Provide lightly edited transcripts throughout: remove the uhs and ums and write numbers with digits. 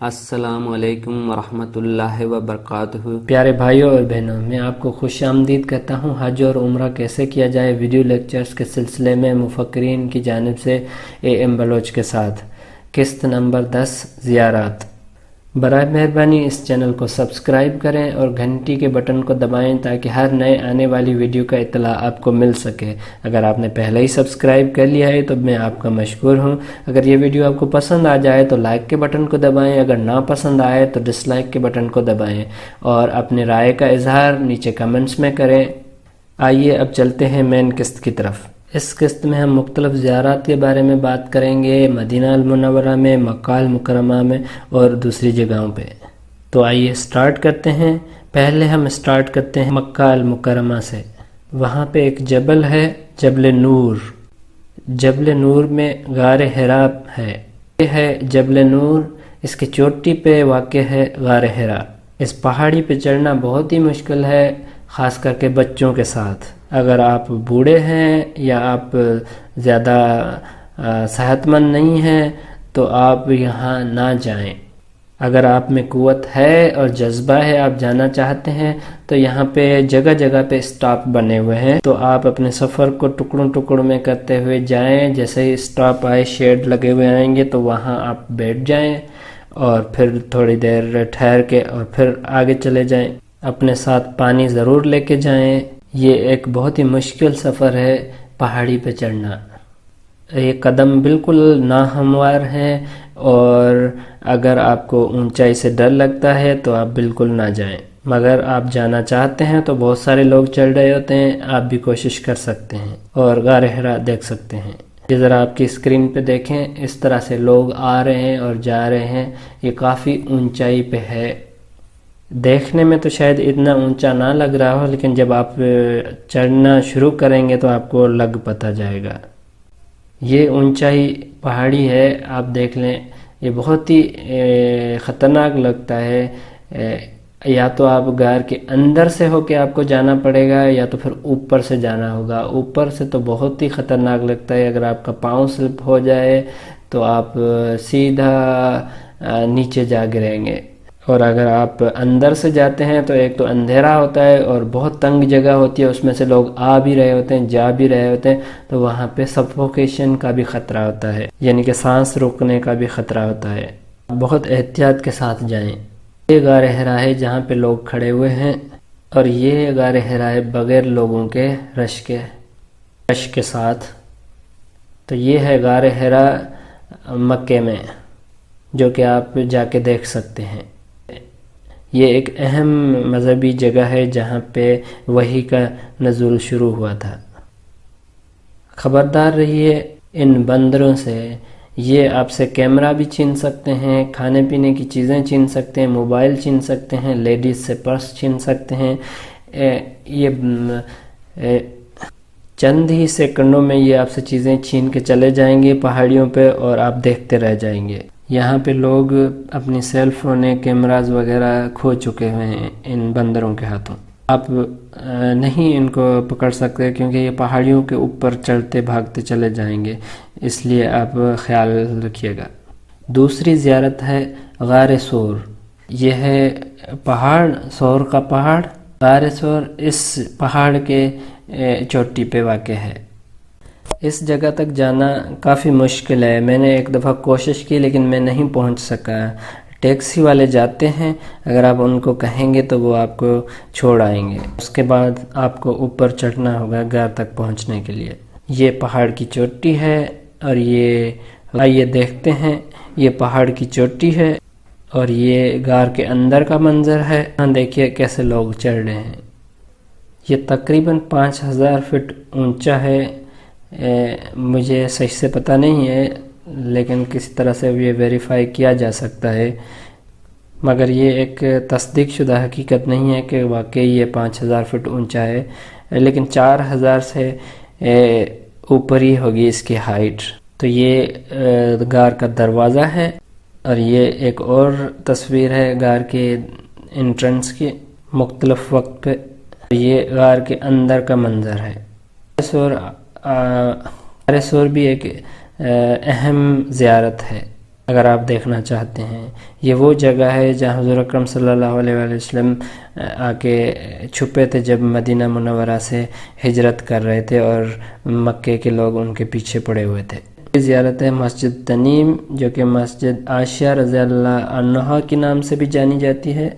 السلام علیکم ورحمۃ اللہ وبرکاتہ۔ پیارے بھائیوں اور بہنوں، میں آپ کو خوش آمدید کہتا ہوں۔ حج اور عمرہ کیسے کیا جائے ویڈیو لیکچرز کے سلسلے میں مفکرین کی جانب سے اے بلوچ کے ساتھ قسط نمبر 10 زیارات۔ برائے مہربانی اس چینل کو سبسکرائب کریں اور گھنٹی کے بٹن کو دبائیں تاکہ ہر نئے آنے والی ویڈیو کا اطلاع آپ کو مل سکے۔ اگر آپ نے پہلے ہی سبسکرائب کر لیا ہے تو میں آپ کا مشکور ہوں۔ اگر یہ ویڈیو آپ کو پسند آ جائے تو لائک کے بٹن کو دبائیں، اگر نہ پسند آئے تو ڈس لائک کے بٹن کو دبائیں اور اپنی رائے کا اظہار نیچے کمنٹس میں کریں۔ آئیے اب چلتے ہیں مین قسط کی طرف۔ اس قسط میں ہم مختلف زیارات کے بارے میں بات کریں گے، مدینہ المنورہ میں، مکہ المکرمہ میں اور دوسری جگہوں پہ۔ تو آئیے سٹارٹ کرتے ہیں۔ پہلے ہم سٹارٹ کرتے ہیں مکہ المکرمہ سے۔ وہاں پہ ایک جبل ہے، جبل نور۔ جبل نور میں غار حرا ہے۔ یہ ہے جبل نور، اس کی چوٹی پہ واقع ہے غار حرا۔ اس پہاڑی پہ چڑھنا بہت ہی مشکل ہے، خاص کر کے بچوں کے ساتھ۔ اگر آپ بوڑھے ہیں یا آپ زیادہ صحت مند نہیں ہیں تو آپ یہاں نہ جائیں۔ اگر آپ میں قوت ہے اور جذبہ ہے، آپ جانا چاہتے ہیں تو یہاں پہ جگہ جگہ پہ اسٹاپ بنے ہوئے ہیں، تو آپ اپنے سفر کو ٹکڑوں ٹکڑوں میں کرتے ہوئے جائیں۔ جیسے ہی اسٹاپ آئے، شیڈ لگے ہوئے آئیں گے تو وہاں آپ بیٹھ جائیں اور پھر تھوڑی دیر ٹھہر کے اور پھر آگے چلے جائیں۔ اپنے ساتھ پانی ضرور لے کے جائیں۔ یہ ایک بہت ہی مشکل سفر ہے پہاڑی پہ چڑھنا۔ یہ قدم بالکل ناہموار ہیں اور اگر آپ کو اونچائی سے ڈر لگتا ہے تو آپ بالکل نہ جائیں، مگر آپ جانا چاہتے ہیں تو بہت سارے لوگ چڑھ رہے ہوتے ہیں، آپ بھی کوشش کر سکتے ہیں اور غار حرا دیکھ سکتے ہیں۔ یہ ذرا آپ کی اسکرین پہ دیکھیں، اس طرح سے لوگ آ رہے ہیں اور جا رہے ہیں۔ یہ کافی اونچائی پہ ہے، دیکھنے میں تو شاید اتنا اونچا نہ لگ رہا ہو، لیکن جب آپ چڑھنا شروع کریں گے تو آپ کو لگ پتہ جائے گا۔ یہ اونچائی پہاڑی ہے، آپ دیکھ لیں، یہ بہت ہی خطرناک لگتا ہے۔ یا تو آپ غار کے اندر سے ہو کے آپ کو جانا پڑے گا یا تو پھر اوپر سے جانا ہوگا۔ اوپر سے تو بہت ہی خطرناک لگتا ہے، اگر آپ کا پاؤں سلپ ہو جائے تو آپ سیدھا نیچے جا گریں گے۔ اور اگر آپ اندر سے جاتے ہیں تو ایک تو اندھیرا ہوتا ہے اور بہت تنگ جگہ ہوتی ہے، اس میں سے لوگ آ بھی رہے ہوتے ہیں، جا بھی رہے ہوتے ہیں، تو وہاں پہ سفوکیشن کا بھی خطرہ ہوتا ہے، یعنی کہ سانس روکنے کا بھی خطرہ ہوتا ہے۔ بہت احتیاط کے ساتھ جائیں۔ یہ غار حرا ہے جہاں پہ لوگ کھڑے ہوئے ہیں، اور یہ غار حرا ہے بغیر لوگوں کے رش کے ساتھ۔ تو یہ ہے غار حرا مکے میں، جو کہ آپ جا کے دیکھ سکتے ہیں۔ یہ ایک اہم مذہبی جگہ ہے جہاں پہ وحی کا نزول شروع ہوا تھا۔ خبردار رہیے ان بندروں سے، یہ آپ سے کیمرہ بھی چھین سکتے ہیں، کھانے پینے کی چیزیں چھین سکتے ہیں، موبائل چھین سکتے ہیں، لیڈیز سے پرس چھین سکتے ہیں۔ یہ چند ہی سیکنڈوں میں یہ آپ سے چیزیں چھین کے چلے جائیں گے پہاڑیوں پہ، اور آپ دیکھتے رہ جائیں گے۔ یہاں پہ لوگ اپنی سیل فونیں، کیمراز وغیرہ کھو چکے ہوئے ہیں ان بندروں کے ہاتھوں۔ آپ نہیں ان کو پکڑ سکتے کیونکہ یہ پہاڑیوں کے اوپر چڑھتے بھاگتے چلے جائیں گے، اس لیے آپ خیال رکھیے گا۔ دوسری زیارت ہے غار سور۔ یہ ہے پہاڑ، سور کا پہاڑ۔ غار سور اس پہاڑ کے چوٹی پہ واقع ہے۔ اس جگہ تک جانا کافی مشکل ہے، میں نے ایک دفعہ کوشش کی لیکن میں نہیں پہنچ سکا۔ ٹیکسی والے جاتے ہیں، اگر آپ ان کو کہیں گے تو وہ آپ کو چھوڑ آئیں گے، اس کے بعد آپ کو اوپر چڑھنا ہوگا غار تک پہنچنے کے لیے۔ یہ پہاڑ کی چوٹی ہے، اور یہ آئیے دیکھتے ہیں، یہ پہاڑ کی چوٹی ہے اور یہ غار کے اندر کا منظر ہے۔ ہاں دیکھیے کیسے لوگ چڑھ رہے ہیں۔ یہ تقریباً 5000 فٹ اونچا ہے۔ مجھے صحیح سے پتہ نہیں ہے، لیکن کسی طرح سے یہ ویریفائی کیا جا سکتا ہے، مگر یہ ایک تصدیق شدہ حقیقت نہیں ہے کہ واقعی یہ 5000 فٹ اونچا ہے، لیکن 4000 سے اوپر ہی ہوگی اس کی ہائٹ۔ تو یہ غار کا دروازہ ہے، اور یہ ایک اور تصویر ہے غار کے انٹرنس کی مختلف وقت پہ۔ یہ غار کے اندر کا منظر ہے۔ غار سور بھی ایک اہم زیارت ہے۔ اگر آپ دیکھنا چاہتے ہیں۔ یہ وہ جگہ ہے جہاں حضور اکرم صلی اللہ علیہ وآلہ وسلم آ کے چھپے تھے جب مدینہ منورہ سے ہجرت کر رہے تھے اور مکے کے لوگ ان کے پیچھے پڑے ہوئے تھے۔ زیارت ہے مسجد تنیم، جو کہ مسجد عائشہ رضی اللہ عنہا کے نام سے بھی جانی جاتی ہے۔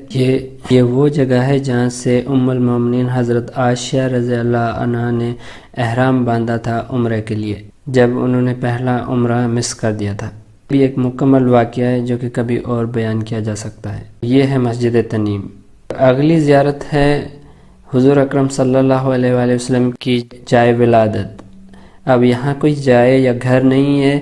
یہ وہ جگہ ہے جہاں سے ام المومنین حضرت عائشہ رضی اللہ عنہا نے احرام باندھا تھا عمرے کے لیے، جب انہوں نے پہلا عمرہ مس کر دیا تھا۔ یہ ایک مکمل واقعہ ہے جو کہ کبھی اور بیان کیا جا سکتا ہے۔ یہ ہے مسجد تنیم۔ اگلی زیارت ہے حضور اکرم صلی اللہ علیہ وآلہ وسلم کی جائے ولادت۔ اب یہاں کوئی جائے یا گھر نہیں ہے،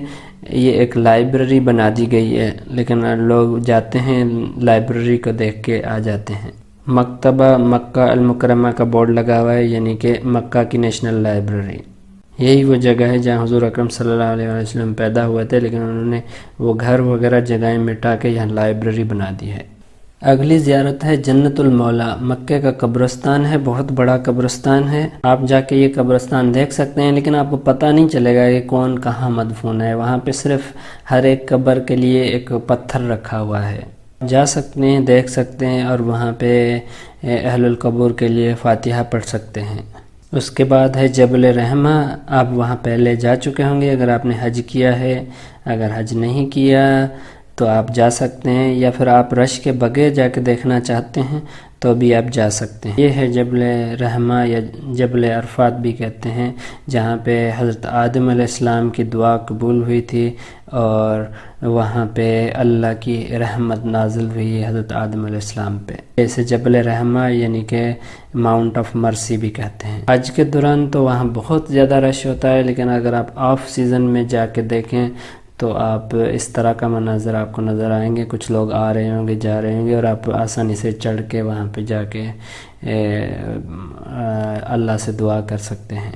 یہ ایک لائبریری بنا دی گئی ہے، لیکن لوگ جاتے ہیں لائبریری کو دیکھ کے آ جاتے ہیں۔ مکتبہ مکہ المکرمہ کا بورڈ لگا ہوا ہے، یعنی کہ مکہ کی نیشنل لائبریری۔ یہی وہ جگہ ہے جہاں حضور اکرم صلی اللہ علیہ وسلم پیدا ہوئے تھے، لیکن انہوں نے وہ گھر وغیرہ جگہیں مٹا کے یہاں لائبریری بنا دی ہے۔ اگلی زیارت ہے جنت المولا، مکہ کا قبرستان ہے، بہت بڑا قبرستان ہے۔ آپ جا کے یہ قبرستان دیکھ سکتے ہیں، لیکن آپ کو پتہ نہیں چلے گا کہ کون کہاں مدفون ہے۔ وہاں پہ صرف ہر ایک قبر کے لیے ایک پتھر رکھا ہوا ہے۔ جا سکتے ہیں، دیکھ سکتے ہیں، اور وہاں پہ اہل القبور کے لیے فاتحہ پڑھ سکتے ہیں۔ اس کے بعد ہے جبل رحمہ، آپ وہاں پہلے جا چکے ہوں گے اگر آپ نے حج کیا ہے۔ اگر حج نہیں کیا تو آپ جا سکتے ہیں، یا پھر آپ رش کے بغیر جا کے دیکھنا چاہتے ہیں تو بھی آپ جا سکتے ہیں۔ یہ ہے جبل رحمہ یا جبل عرفات بھی کہتے ہیں، جہاں پہ حضرت آدم علیہ السلام کی دعا قبول ہوئی تھی، اور وہاں پہ اللہ کی رحمت نازل ہوئی حضرت آدم علیہ السلام پہ۔ اسے جبل رحمہ یعنی کہ ماؤنٹ آف مرسی بھی کہتے ہیں۔ حج کے دوران تو وہاں بہت زیادہ رش ہوتا ہے، لیکن اگر آپ آف سیزن میں جا کے دیکھیں تو آپ اس طرح کا مناظر آپ کو نظر آئیں گے۔ کچھ لوگ آ رہے ہوں گے، جا رہے ہوں گے، اور آپ آسانی سے چڑھ کے وہاں پہ جا کے اللہ سے دعا کر سکتے ہیں۔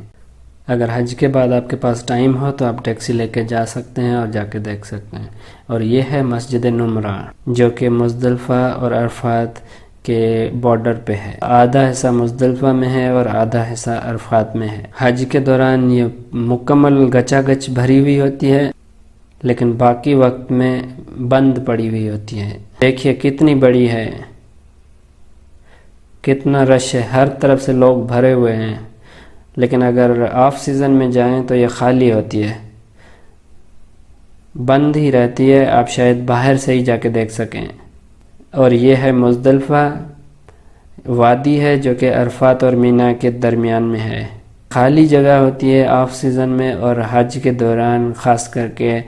اگر حج کے بعد آپ کے پاس ٹائم ہو تو آپ ٹیکسی لے کے جا سکتے ہیں اور جا کے دیکھ سکتے ہیں۔ اور یہ ہے مسجد نمرہ، جو کہ مزدلفہ اور عرفات کے بارڈر پہ ہے۔ آدھا حصہ مزدلفہ میں ہے اور آدھا حصہ عرفات میں ہے۔ حج کے دوران یہ مکمل گچا گچ بھری ہوئی ہوتی ہے، لیکن باقی وقت میں بند پڑی ہوئی ہوتی ہے۔ دیکھیے کتنی بڑی ہے، کتنا رش ہے، ہر طرف سے لوگ بھرے ہوئے ہیں، لیکن اگر آف سیزن میں جائیں تو یہ خالی ہوتی ہے، بند ہی رہتی ہے، آپ شاید باہر سے ہی جا کے دیکھ سکیں۔ اور یہ ہے مزدلفہ، وادی ہے جو کہ عرفات اور مینا کے درمیان میں ہے۔ خالی جگہ ہوتی ہے آف سیزن میں، اور حج کے دوران خاص کر کے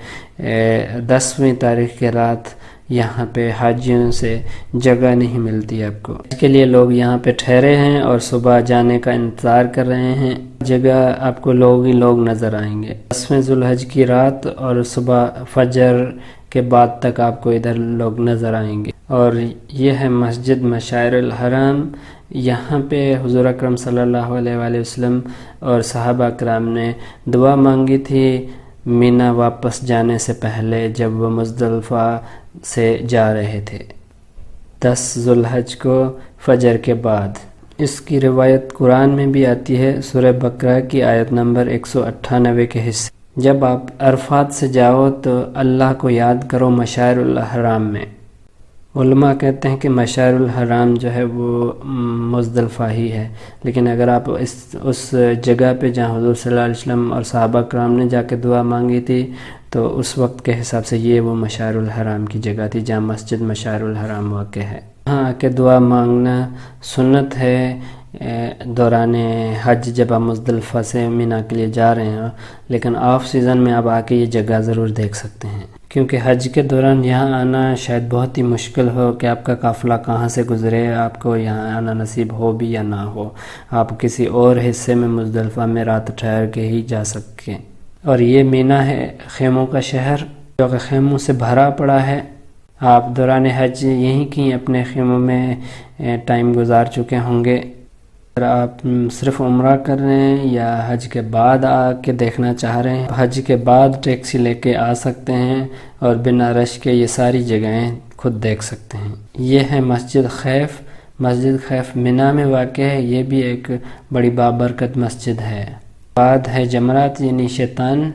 10ویں تاریخ کے رات یہاں پہ حاجیوں سے جگہ نہیں ملتی آپ کو۔ اس کے لیے لوگ یہاں پہ ٹھہرے ہیں اور صبح جانے کا انتظار کر رہے ہیں۔ جگہ آپ کو لوگ ہی لوگ نظر آئیں گے۔ 10ویں ذوالحج کی رات اور صبح فجر کے بعد تک آپ کو ادھر لوگ نظر آئیں گے۔ اور یہ ہے مسجد مشاعر الحرام، یہاں پہ حضور اکرم صلی اللہ علیہ وآلہ وسلم اور صحابہ کرام نے دعا مانگی تھی مینا واپس جانے سے پہلے، جب وہ مزدلفہ سے جا رہے تھے 10 ذوالحج کو فجر کے بعد۔ اس کی روایت قرآن میں بھی آتی ہے، سورہ بقرہ کی آیت نمبر 198 کے حصے۔ جب آپ عرفات سے جاؤ تو اللہ کو یاد کرو مشاعر الحرام میں۔ علماء کہتے ہیں کہ مشاعر الحرام جو ہے وہ مزدلفہ ہی ہے، لیکن اگر آپ اس جگہ پہ جہاں حضور صلی اللہ علیہ وسلم اور صحابہ کرام نے جا کے دعا مانگی تھی تو اس وقت کے حساب سے یہ وہ مشاعر الحرام کی جگہ تھی جہاں مسجد مشاعر الحرام واقع ہے۔ وہاں آ کے دعا مانگنا سنت ہے دوران حج، جب آپ مزدلفہ سے مینا کے لیے جا رہے ہیں، لیکن آف سیزن میں آپ آ کے یہ جگہ ضرور دیکھ سکتے ہیں، کیونکہ حج کے دوران یہاں آنا شاید بہت ہی مشکل ہو کہ آپ کا قافلہ کہاں سے گزرے، آپ کو یہاں آنا نصیب ہو بھی یا نہ ہو، آپ کسی اور حصے میں مزدلفہ میں رات ٹھہر کے ہی جا سکیں۔ اور یہ مینا ہے خیموں کا شہر، جو کہ خیموں سے بھرا پڑا ہے۔ آپ دوران حج یہیں کی اپنے خیموں میں ٹائم گزار چکے ہوں گے۔ اگر آپ صرف عمرہ کر رہے ہیں یا حج کے بعد آ کے دیکھنا چاہ رہے ہیں، حج کے بعد ٹیکسی لے کے آ سکتے ہیں اور بنا رش کے یہ ساری جگہیں خود دیکھ سکتے ہیں۔ یہ ہے مسجد خیف، مسجد خیف مینا میں واقع ہے، یہ بھی ایک بڑی بابرکت مسجد ہے۔ بعد ہے جمرات یعنی شیطان،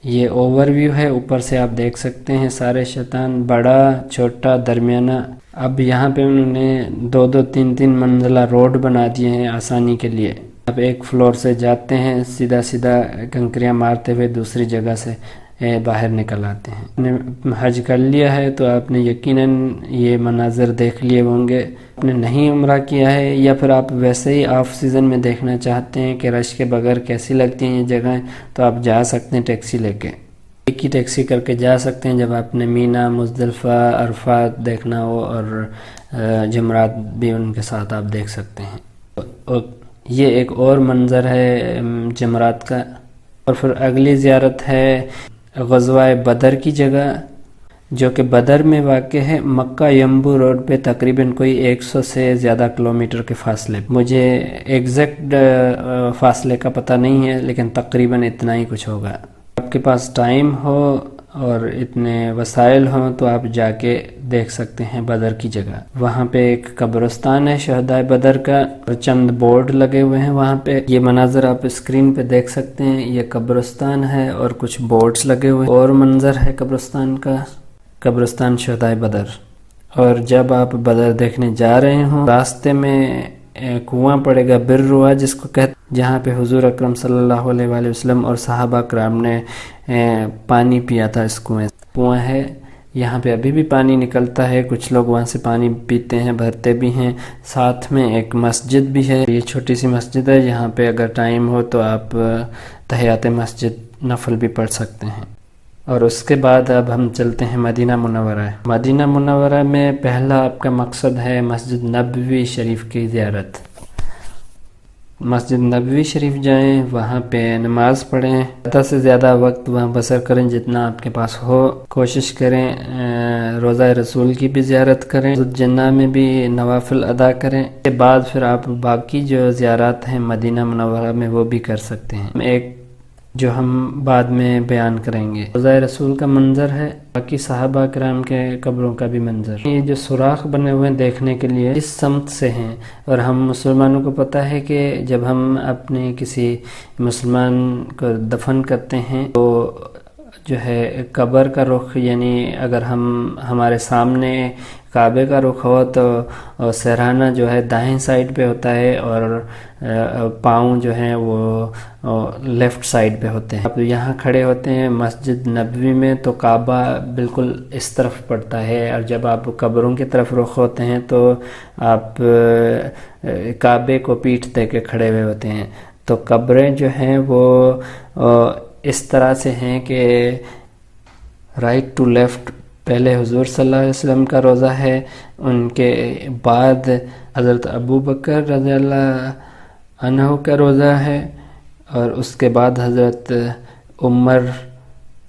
یہ اوور ویو ہے، اوپر سے آپ دیکھ سکتے ہیں سارے شیطان، بڑا چھوٹا درمیانہ۔ اب یہاں پہ انہوں نے 2 3 منزلہ روڈ بنا دیے ہیں آسانی کے لیے۔ آپ ایک فلور سے جاتے ہیں، سیدھا سیدھا کنکریاں مارتے ہوئے دوسری جگہ سے باہر نکل آتے ہیں۔ آپ نے حج کر لیا ہے تو آپ نے یقیناً یہ مناظر دیکھ لیے ہوں گے۔ آپ نے نہیں عمرہ کیا ہے یا پھر آپ ویسے ہی آف سیزن میں دیکھنا چاہتے ہیں کہ رش کے بغیر کیسی لگتی ہیں یہ جگہیں، تو آپ جا سکتے ہیں ٹیکسی لے کے۔ ایک ہی ٹیکسی کر کے جا سکتے ہیں جب آپ نے مینا، مزدلفہ، عرفات دیکھنا ہو، اور جمرات بھی ان کے ساتھ آپ دیکھ سکتے ہیں۔ اور یہ ایک اور منظر ہے جمرات کا۔ اور پھر اگلی زیارت ہے غزوہ بدر کی جگہ، جو کہ بدر میں واقع ہے، مکہ یمبو روڈ پہ تقریباً کوئی 100 سے زیادہ کلومیٹر کے فاصلے۔ مجھے ایگزیکٹ فاصلے کا پتہ نہیں ہے، لیکن تقریباً اتنا ہی کچھ ہوگا۔ آپ کے پاس ٹائم ہو اور اتنے وسائل ہوں تو آپ جا کے دیکھ سکتے ہیں بدر کی جگہ۔ وہاں پہ ایک قبرستان ہے شہدائے بدر کا، اور چند بورڈ لگے ہوئے ہیں وہاں پہ۔ یہ مناظر آپ اسکرین پہ دیکھ سکتے ہیں، یہ قبرستان ہے اور کچھ بورڈز لگے ہوئے ہیں۔ اور منظر ہے قبرستان کا، قبرستان شہدائے بدر۔ اور جب آپ بدر دیکھنے جا رہے ہوں، راستے میں کنواں پڑے گا برروا جس کو کہتے ہیں، جہاں پہ حضور اکرم صلی اللہ علیہ وآلہ وسلم اور صحابہ کرام نے پانی پیا تھا۔ اس کنواں ہے، یہاں پہ ابھی بھی پانی نکلتا ہے، کچھ لوگ وہاں سے پانی پیتے ہیں، بھرتے بھی ہیں۔ ساتھ میں ایک مسجد بھی ہے، یہ چھوٹی سی مسجد ہے، یہاں پہ اگر ٹائم ہو تو آپ تحیات مسجد نفل بھی پڑھ سکتے ہیں۔ اور اس کے بعد اب ہم چلتے ہیں مدینہ منورہ۔ مدینہ منورہ میں پہلا آپ کا مقصد ہے مسجد نبوی شریف کی زیارت۔ مسجد نبوی شریف جائیں، وہاں پہ نماز پڑھیں، زیادہ سے زیادہ وقت وہاں بسر کریں جتنا آپ کے پاس ہو۔ کوشش کریں روضہ رسول کی بھی زیارت کریں، مسجد جنہ میں بھی نوافل ادا کریں۔ اس کے بعد پھر آپ باقی جو زیارات ہیں مدینہ منورہ میں وہ بھی کر سکتے ہیں، ایک جو ہم بعد میں بیان کریں گے۔ روضہ رسول کا منظر ہے، باقی صحابہ کرام کے قبروں کا بھی منظر۔ یہ جو سوراخ بنے ہوئے دیکھنے کے لیے اس سمت سے ہیں، اور ہم مسلمانوں کو پتہ ہے کہ جب ہم اپنے کسی مسلمان کو دفن کرتے ہیں تو جو ہے قبر کا رخ، یعنی اگر ہمارے سامنے کعبے کا رخ ہو تو سرہانہ جو ہے دائیں سائڈ پہ ہوتا ہے، اور پاؤں جو ہیں وہ لیفٹ سائڈ پہ ہوتے ہیں۔ آپ یہاں کھڑے ہوتے ہیں مسجد نبوی میں تو کعبہ بالکل اس طرف پڑتا ہے، اور جب آپ قبروں کی طرف رخ ہوتے ہیں تو آپ کعبے کو پیٹھ دے کے کھڑے ہوئے ہوتے ہیں۔ تو قبریں جو ہیں وہ اس طرح سے ہیں کہ رائٹ ٹو لیفٹ، پہلے حضور صلی اللہ علیہ وسلم کا روضہ ہے، ان کے بعد حضرت ابو بکر رضی اللہ عنہ کا روضہ ہے، اور اس کے بعد حضرت عمر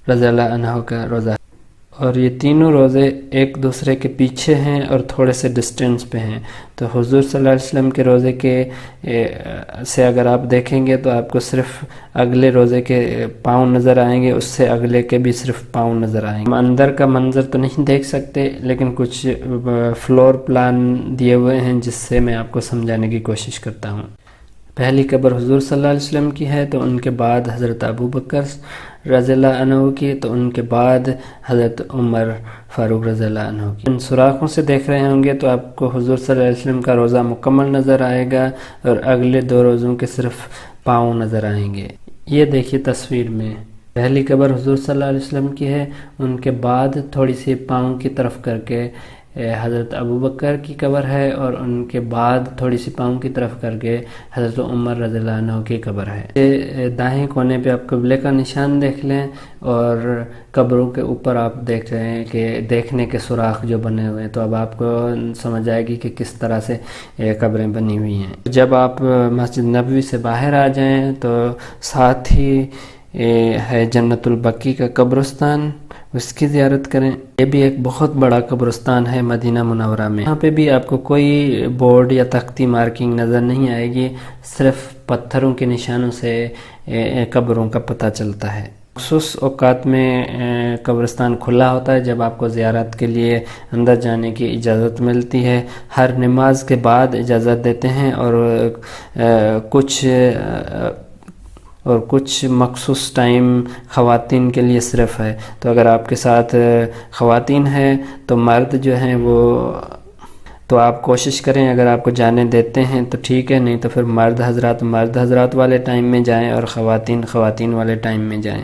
رضی اللہ عنہ کا روضہ ہے۔ اور یہ تینوں روزے ایک دوسرے کے پیچھے ہیں اور تھوڑے سے ڈسٹینس پہ ہیں۔ تو حضور صلی اللہ علیہ وسلم کے روزے کے سے اگر آپ دیکھیں گے تو آپ کو صرف اگلے روزے کے پاؤں نظر آئیں گے، اس سے اگلے کے بھی صرف پاؤں نظر آئیں گے۔ ہم اندر کا منظر تو نہیں دیکھ سکتے، لیکن کچھ فلور پلان دیے ہوئے ہیں جس سے میں آپ کو سمجھانے کی کوشش کرتا ہوں۔ پہلی قبر حضور صلی اللہ علیہ وسلم کی ہے، تو ان کے بعد حضرت ابو بکر رضی اللہ عنہ کی، تو ان کے بعد حضرت عمر فاروق رضی اللہ عنہ کی۔ ان سوراخوں سے دیکھ رہے ہوں گے تو آپ کو حضور صلی اللہ علیہ وسلم کا روزہ مکمل نظر آئے گا، اور اگلے 2 روزوں کے صرف پاؤں نظر آئیں گے۔ یہ دیکھیے تصویر میں، پہلی قبر حضور صلی اللہ علیہ وسلم کی ہے، ان کے بعد تھوڑی سی پاؤں کی طرف کر کے حضرت ابو بکر کی قبر ہے، اور ان کے بعد تھوڑی سی پاؤں کی طرف کر کے حضرت عمر رضی اللہ عنہ کی قبر ہے۔ دائیں کونے پہ آپ قبلے کا نشان دیکھ لیں، اور قبروں کے اوپر آپ دیکھ رہے ہیں کہ دیکھنے کے سوراخ جو بنے ہوئے ہیں، تو اب آپ کو سمجھ آئے گی کہ کس طرح سے قبریں بنی ہوئی ہیں۔ جب آپ مسجد نبوی سے باہر آ جائیں تو ساتھ ہی ہے جنت البقیع کا قبرستان، اس کی زیارت کریں۔ یہ بھی ایک بہت بڑا قبرستان ہے مدینہ منورہ میں۔ یہاں پہ بھی آپ کو کوئی بورڈ یا تختی مارکنگ نظر نہیں آئے گی، صرف پتھروں کے نشانوں سے قبروں کا پتہ چلتا ہے۔ مخصوص اوقات میں قبرستان کھلا ہوتا ہے جب آپ کو زیارت کے لیے اندر جانے کی اجازت ملتی ہے۔ ہر نماز کے بعد اجازت دیتے ہیں، اور کچھ اور کچھ مخصوص ٹائم خواتین کے لیے صرف ہے۔ تو اگر آپ کے ساتھ خواتین ہیں تو مرد جو ہیں وہ تو آپ کوشش کریں، اگر آپ کو جانے دیتے ہیں تو ٹھیک ہے، نہیں تو پھر مرد حضرات والے ٹائم میں جائیں اور خواتین والے ٹائم میں جائیں۔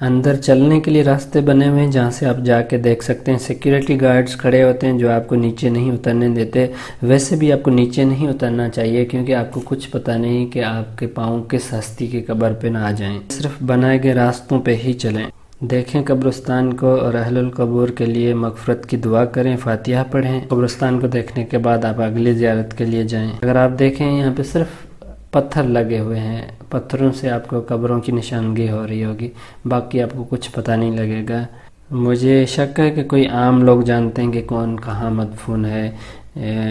اندر چلنے کے لیے راستے بنے ہوئے ہیں جہاں سے آپ جا کے دیکھ سکتے ہیں۔ سیکیورٹی گارڈز کھڑے ہوتے ہیں جو آپ کو نیچے نہیں اترنے دیتے۔ ویسے بھی آپ کو نیچے نہیں اترنا چاہیے کیونکہ آپ کو کچھ پتہ نہیں کہ آپ کے پاؤں کس ہستی کی قبر پہ نہ آ جائیں، صرف بنائے گئے راستوں پہ ہی چلیں۔ دیکھیں قبرستان کو اور اہل القبور کے لیے مغفرت کی دعا کریں، فاتحہ پڑھیں۔ قبرستان کو دیکھنے کے بعد آپ اگلی زیارت کے لیے جائیں۔ اگر آپ دیکھیں یہاں پہ صرف پتھر لگے ہوئے ہیں، پتھروں سے آپ کو قبروں کی نشاندہی ہو رہی ہوگی، باقی آپ کو کچھ پتہ نہیں لگے گا۔ مجھے شک ہے کہ کوئی عام لوگ جانتے ہیں کہ کون کہاں مدفون ہے،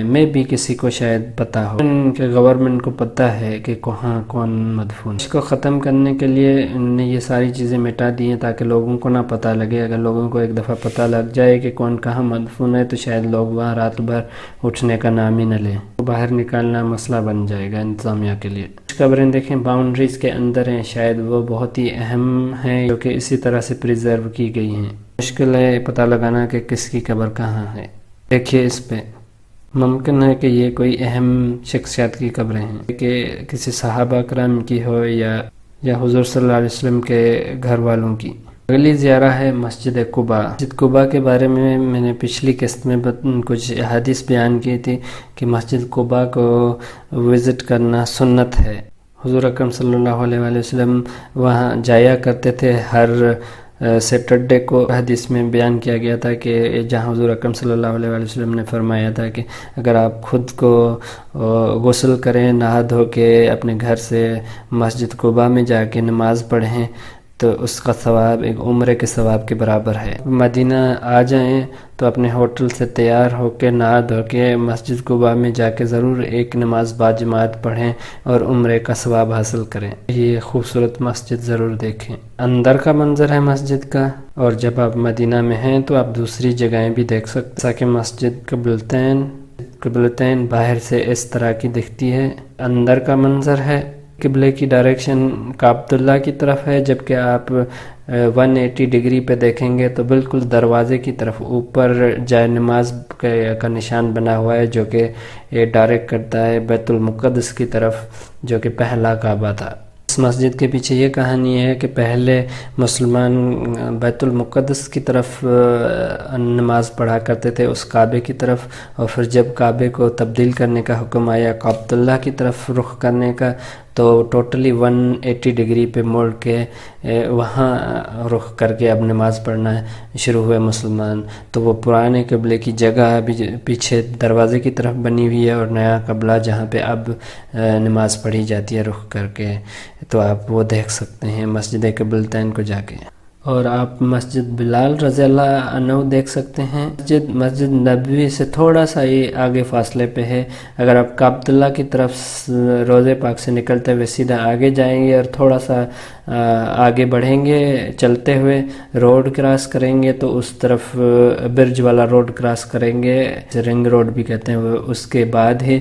میں بھی کسی کو شاید پتہ ہو کہ گورنمنٹ کو پتہ ہے کہ کہاں کون مدفون ہے۔ اس کو ختم کرنے کے لیے انہوں نے یہ ساری چیزیں مٹا دی ہیں تاکہ لوگوں کو نہ پتہ لگے۔ اگر لوگوں کو ایک دفعہ پتہ لگ جائے کہ کون کہاں مدفون ہے تو شاید لوگ وہاں رات بھر اٹھنے کا نام ہی نہ لیں، باہر نکالنا مسئلہ بن جائے گا انتظامیہ کے لیے۔ قبریں دیکھیں باؤنڈریز کے اندر ہیں، شاید وہ بہت ہی اہم ہیں جو کہ اسی طرح سے پریزرو کی گئی ہیں۔ مشکل ہے پتہ لگانا کہ کس کی قبر کہاں ہے۔ دیکھیے اس پہ ممکن ہے کہ یہ کوئی اہم شخصیات کی قبریں ہیں، کہ کسی صحابہ کرام کی ہو یا حضور صلی اللہ علیہ وسلم کے گھر والوں کی۔ اگلی زیارہ ہے مسجد قباء۔ مسجد قباء کے بارے میں نے پچھلی قسط میں کچھ احادیث بیان کی تھی کہ مسجد قباء کو وزٹ کرنا سنت ہے۔ حضور اکرم صلی اللہ علیہ وآلہ وسلم وہاں جایا کرتے تھے ہر سیٹرڈے کو۔ حدیث میں بیان کیا گیا تھا کہ جہاں حضور اکرم صلی اللہ علیہ وآلہ وسلم نے فرمایا تھا کہ اگر آپ خود کو غسل کریں، نہا دھو کے اپنے گھر سے مسجد قباء میں جا کے نماز پڑھیں تو اس کا ثواب ایک عمرے کے ثواب کے برابر ہے۔ مدینہ آ جائیں تو اپنے ہوٹل سے تیار ہو کے نہا دھو کے مسجد قباء میں جا کے ضرور ایک نماز باجماعت پڑھیں اور عمرے کا ثواب حاصل کریں۔ یہ خوبصورت مسجد ضرور دیکھیں۔ اندر کا منظر ہے مسجد کا، اور جب آپ مدینہ میں ہیں تو آپ دوسری جگہیں بھی دیکھ سکتے ہیں، کہ مسجد قبلتین باہر سے اس طرح کی دکھتی ہے۔ اندر کا منظر ہے، قبلے کی ڈائریکشن کعبۃ اللہ کی طرف ہے، جبکہ آپ 180 ڈگری پہ دیکھیں گے تو بالکل دروازے کی طرف اوپر جائے نماز کا نشان بنا ہوا ہے جو کہ ڈائریکٹ کرتا ہے بیت المقدس کی طرف، جو کہ پہلا کعبہ تھا۔ اس مسجد کے پیچھے یہ کہانی ہے کہ پہلے مسلمان بیت المقدس کی طرف نماز پڑھا کرتے تھے، اس کعبے کی طرف، اور پھر جب کعبے کو تبدیل کرنے کا حکم آیا کعبۃ اللہ کی طرف رخ کرنے کا تو ٹوٹلی 180 ڈگری پہ مڑ کے وہاں رخ کر کے اب نماز پڑھنا شروع ہوئے مسلمان۔ تو وہ پرانے قبلے کی جگہ ابھی پیچھے دروازے کی طرف بنی ہوئی ہے، اور نیا قبلہ جہاں پہ اب نماز پڑھی جاتی ہے رخ کر کے، تو آپ وہ دیکھ سکتے ہیں مسجد قبلتین کو جا کے۔ اور آپ مسجد بلال رضی اللہ عنہ دیکھ سکتے ہیں۔ مسجد نبوی سے تھوڑا سا ہی آگے فاصلے پہ ہے۔ اگر آپ کعبۃ اللہ کی طرف روضہ پاک سے نکلتے ہوئے سیدھا آگے جائیں گے اور تھوڑا سا آگے بڑھیں گے چلتے ہوئے، روڈ کراس کریں گے تو اس طرف برج والا روڈ کراس کریں گے، رنگ روڈ بھی کہتے ہیں، اس کے بعد ہی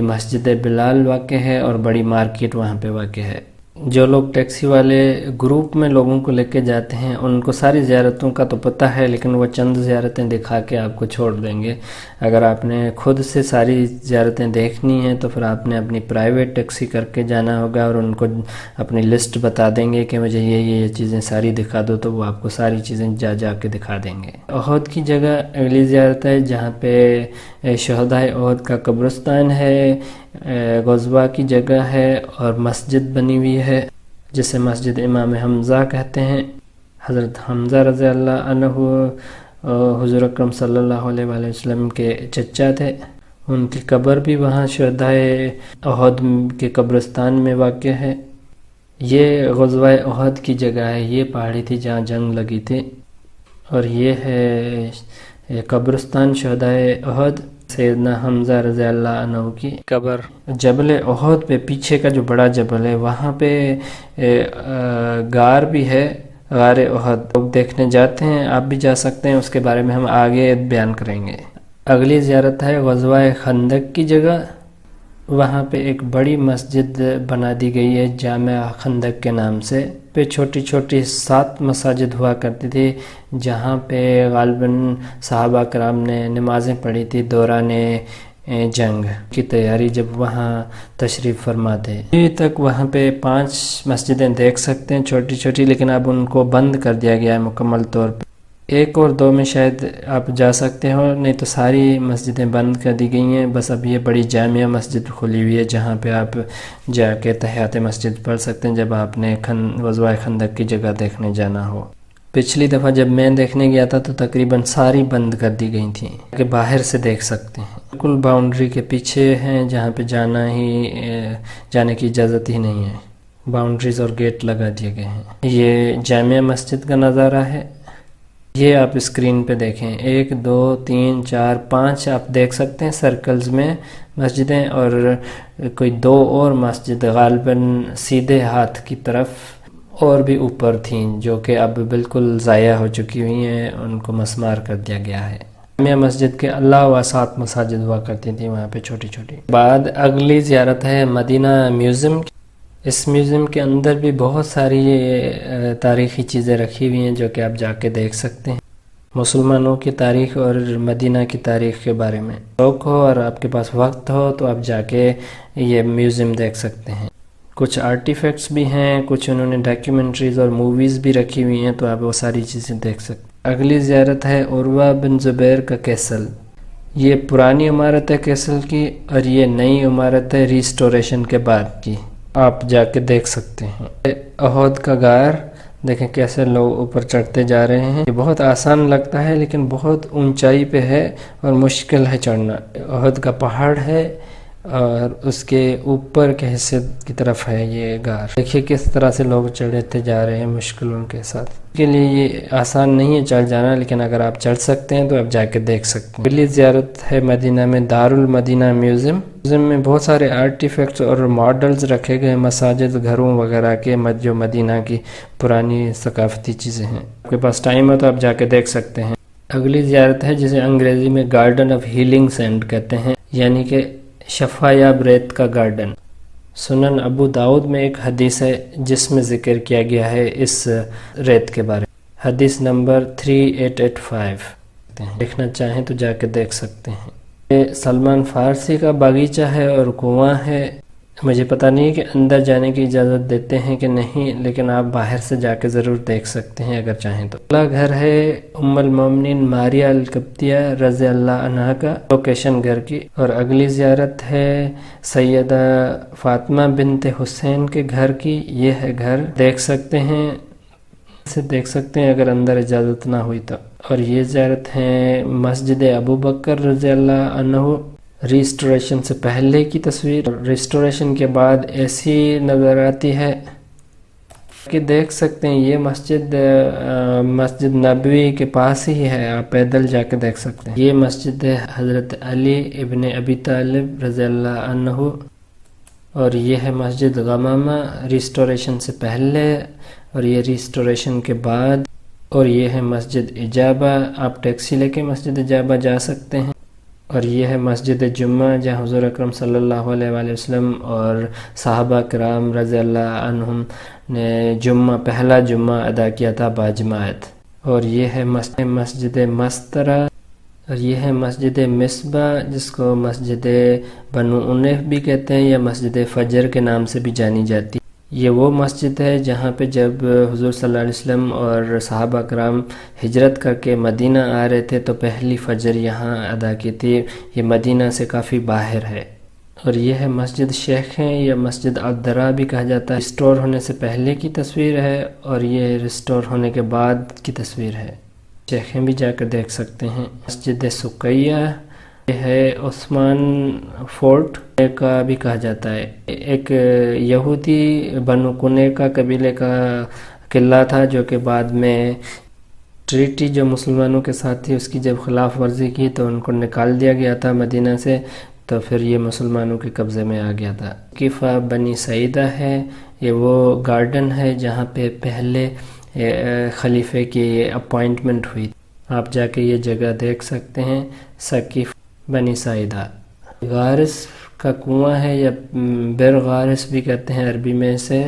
مسجد بلال واقع ہے اور بڑی مارکیٹ وہاں پہ واقع ہے۔ جو لوگ ٹیکسی والے گروپ میں لوگوں کو لے کے جاتے ہیں ان کو ساری زیارتوں کا تو پتہ ہے، لیکن وہ چند زیارتیں دکھا کے آپ کو چھوڑ دیں گے۔ اگر آپ نے خود سے ساری زیارتیں دیکھنی ہیں تو پھر آپ نے اپنی پرائیویٹ ٹیکسی کر کے جانا ہوگا، اور ان کو اپنی لسٹ بتا دیں گے کہ مجھے یہ چیزیں ساری دکھا دو، تو وہ آپ کو ساری چیزیں جا کے دکھا دیں گے۔ احد کی جگہ اگلی زیارت ہے جہاں پہ شہدائے احد کا قبرستان ہے، غزوہ کی جگہ ہے اور مسجد بنی ہوئی ہے جسے مسجد امام حمزہ کہتے ہیں۔ حضرت حمزہ رضی اللہ عنہ حضور اکرم صلی اللہ علیہ وآلہ وسلم کے چچا تھے، ان کی قبر بھی وہاں شہدائے احد کے قبرستان میں واقع ہے۔ یہ غزوہ احد کی جگہ ہے، یہ پہاڑی تھی جہاں جنگ لگی تھی، اور یہ ہے قبرستان شہدائے احد، سیدنا حمزہ رضی اللہ عنہ کی قبر۔ جبل احد پہ پیچھے کا جو بڑا جبل ہے وہاں پہ غار بھی ہے، غار احد، لوگ دیکھنے جاتے ہیں، آپ بھی جا سکتے ہیں، اس کے بارے میں ہم آگے بیان کریں گے۔ اگلی زیارت ہے غزوہ خندق کی جگہ۔ وہاں پہ ایک بڑی مسجد بنا دی گئی ہے جامع خندق کے نام سے. پہ چھوٹی چھوٹی 7 مساجد ہوا کرتی تھی جہاں پہ غالباً صحابہ کرام نے نمازیں پڑھی تھی دوران جنگ کی تیاری جب وہاں تشریف فرما تھے. ابھی تک وہاں پہ 5 مسجدیں دیکھ سکتے ہیں چھوٹی چھوٹی، لیکن اب ان کو بند کر دیا گیا ہے مکمل طور پہ. 1 اور 2 میں شاید آپ جا سکتے ہو، نہیں تو ساری مسجدیں بند کر دی گئی ہیں. بس اب یہ بڑی جامع مسجد کھلی ہوئی ہے جہاں پہ آپ جا کے تحیات مسجد پڑھ سکتے ہیں جب آپ نے غزوہ خندق کی جگہ دیکھنے جانا ہو. پچھلی دفعہ جب میں دیکھنے گیا تھا تو تقریباً ساری بند کر دی گئی تھیں کہ باہر سے دیکھ سکتے ہیں. بالکل باؤنڈری کے پیچھے ہیں جہاں پہ جانے کی اجازت ہی نہیں ہے. باؤنڈریز اور گیٹ لگا دیے گئے ہیں. یہ جامع مسجد کا نظارہ ہے. یہ آپ اسکرین پہ دیکھیں 1 2 3 4 5 آپ دیکھ سکتے ہیں سرکلز میں مسجدیں، اور کوئی 2 اور مسجد غالباً سیدھے ہاتھ کی طرف اور بھی اوپر تھیں جو کہ اب بالکل ضائع ہو چکی ہوئی ہیں، ان کو مسمار کر دیا گیا ہے. جامع مسجد کے علاوہ 7 مساجد ہوا کرتی تھیں وہاں پہ چھوٹی چھوٹی. بعد اگلی زیارت ہے مدینہ میوزیم. اس میوزیم کے اندر بھی بہت ساری تاریخی چیزیں رکھی ہوئی ہیں جو کہ آپ جا کے دیکھ سکتے ہیں. مسلمانوں کی تاریخ اور مدینہ کی تاریخ کے بارے میں شوق ہو اور آپ کے پاس وقت ہو تو آپ جا کے یہ میوزیم دیکھ سکتے ہیں. کچھ آرٹیفیکٹس بھی ہیں، کچھ انہوں نے ڈاکیومنٹریز اور موویز بھی رکھی ہوئی ہیں تو آپ وہ ساری چیزیں دیکھ سکتے ہیں. اگلی زیارت ہے عروہ بن زبیر کا کیسل. یہ پرانی عمارت ہے کیسل کی اور یہ نئی عمارت ہے ریسٹوریشن کے بعد کی. آپ جا کے دیکھ سکتے ہیں. احد کا غار دیکھیں کیسے لوگ اوپر چڑھتے جا رہے ہیں. یہ بہت آسان لگتا ہے لیکن بہت اونچائی پہ ہے اور مشکل ہے چڑھنا. احد کا پہاڑ ہے اور اس کے اوپر کے حصے کی طرف ہے یہ غار. دیکھیے کس طرح سے لوگ چڑھتے جا رہے ہیں مشکلوں کے ساتھ. کے لیے یہ آسان نہیں ہے چڑھ جانا، لیکن اگر آپ چڑھ سکتے ہیں تو آپ جا کے دیکھ سکتے ہیں. پہلی زیارت ہے مدینہ میں دارالمدینہ میوزیم. میوزیم میں بہت سارے آرٹیفیکٹس اور ماڈلز رکھے گئے مساجد گھروں وغیرہ کے جو مدینہ کی پرانی ثقافتی چیزیں ہیں. آپ کے پاس ٹائم ہے تو آپ جا کے دیکھ سکتے ہیں. اگلی زیارت ہے جسے انگریزی میں گارڈن آف ہیلنگ سینڈ کہتے ہیں، یعنی کہ شفا یاب ریت کا گارڈن. سنن ابو داؤد میں ایک حدیث ہے جس میں ذکر کیا گیا ہے اس ریت کے بارے میں. حدیث نمبر 3885. دیکھنا چاہیں تو جا کے دیکھ سکتے ہیں. یہ سلمان فارسی کا باغیچہ ہے اور کنواں ہے. مجھے پتہ نہیں کہ اندر جانے کی اجازت دیتے ہیں کہ نہیں، لیکن آپ باہر سے جا کے ضرور دیکھ سکتے ہیں اگر چاہیں تو. اگلا گھر ہے ام المومنین ماریہ القبطیہ رضی اللہ عنہا کا لوکیشن گھر کی. اور اگلی زیارت ہے سیدہ فاطمہ بنت حسین کے گھر کی. یہ ہے گھر، دیکھ سکتے ہیں اگر اندر اجازت نہ ہوئی تو. اور یہ زیارت ہے مسجد ابو بکر رضی اللہ عنہ. ریسٹوریشن سے پہلے کی تصویر، ریسٹوریشن کے بعد ایسی نظر آتی ہے کہ دیکھ سکتے ہیں. یہ مسجد نبوی کے پاس ہی ہے، آپ پیدل جا کے دیکھ سکتے ہیں. یہ مسجد ہے حضرت علی ابن ابی طالب رضی اللہ عنہ. اور یہ ہے مسجد غمامہ ریسٹوریشن سے پہلے اور یہ ریسٹوریشن کے بعد. اور یہ ہے مسجد اجابہ، آپ ٹیکسی لے کے مسجد اجابہ جا سکتے ہیں. اور یہ ہے مسجد جمعہ جہاں حضور اکرم صلی اللہ علیہ وآلہ وسلم اور صحابہ کرام رضی اللہ عنہم نے پہلا جمعہ ادا کیا تھا باجماعت. اور یہ ہے مسجد مسترہ. اور یہ ہے مسجد مصباح جس کو مسجد بنو انیف بھی کہتے ہیں یا مسجد فجر کے نام سے بھی جانی جاتی. یہ وہ مسجد ہے جہاں پہ جب حضور صلی اللہ علیہ وسلم اور صحابہ کرام ہجرت کر کے مدینہ آ رہے تھے تو پہلی فجر یہاں ادا کی تھی. یہ مدینہ سے کافی باہر ہے. اور یہ ہے مسجد شیخیں یا مسجد الدرا بھی کہا جاتا ہے. ریسٹور ہونے سے پہلے کی تصویر ہے اور یہ ریسٹور ہونے کے بعد کی تصویر ہے. شیخیں بھی جا کر دیکھ سکتے ہیں. مسجد سقیہ یہ ہے عثمان فورٹ کا بھی کہا جاتا ہے. ایک یہودی بنو کنے کا قبیلے کا قلعہ تھا جو کہ بعد میں ٹریٹی جو مسلمانوں کے ساتھ تھی اس کی جب خلاف ورزی کی تو ان کو نکال دیا گیا تھا مدینہ سے، تو پھر یہ مسلمانوں کے قبضے میں آ گیا تھا. کیفا بنی سعیدہ ہے، یہ وہ گارڈن ہے جہاں پہ پہلے خلیفے کی اپوائنٹمنٹ ہوئی. آپ جا کے یہ جگہ دیکھ سکتے ہیں. ثقیف بنی سعیدہ. غارس کا کنواں ہے یا بر غارس بھی کہتے ہیں عربی میں، سے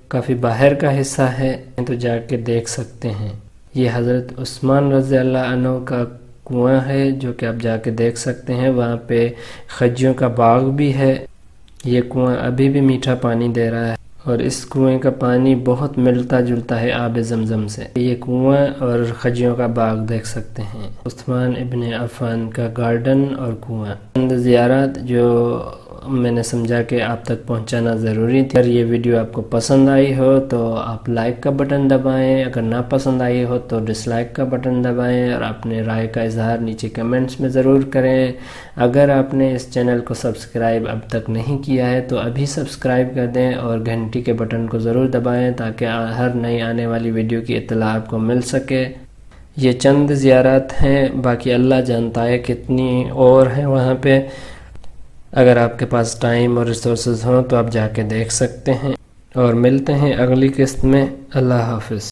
کافی باہر کا حصہ ہے، تو جا کے دیکھ سکتے ہیں۔ یہ حضرت عثمان رضی اللہ عنہ کا کنواں ہے جو کہ آپ جا کے دیکھ سکتے ہیں۔ وہاں پہ خجیوں کا باغ بھی ہے۔ یہ کنواں ابھی بھی میٹھا پانی دے رہا ہے اور اس کنویں کا پانی بہت ملتا جلتا ہے آب زمزم سے۔ یہ کنواں اور خجیوں کا باغ دیکھ سکتے ہیں، عثمان ابن عفان کا گارڈن اور کنواں۔ چند زیارات جو میں نے سمجھا کہ آپ تک پہنچانا ضروری تھی۔ اگر یہ ویڈیو آپ کو پسند آئی ہو تو آپ لائک کا بٹن دبائیں، اگر نہ پسند آئی ہو تو ڈس لائک کا بٹن دبائیں، اور اپنے رائے کا اظہار نیچے کمنٹس میں ضرور کریں۔ اگر آپ نے اس چینل کو سبسکرائب اب تک نہیں کیا ہے تو ابھی سبسکرائب کر دیں اور گھنٹی کے بٹن کو ضرور دبائیں تاکہ ہر نئی آنے والی ویڈیو کی اطلاع آپ کو مل سکے۔ یہ چند زیارات ہیں، باقی اللہ جانتا ہے کتنی اور ہیں وہاں پہ۔ اگر آپ کے پاس ٹائم اور ریسورسز ہوں تو آپ جا کے دیکھ سکتے ہیں، اور ملتے ہیں اگلی قسط میں۔ اللہ حافظ۔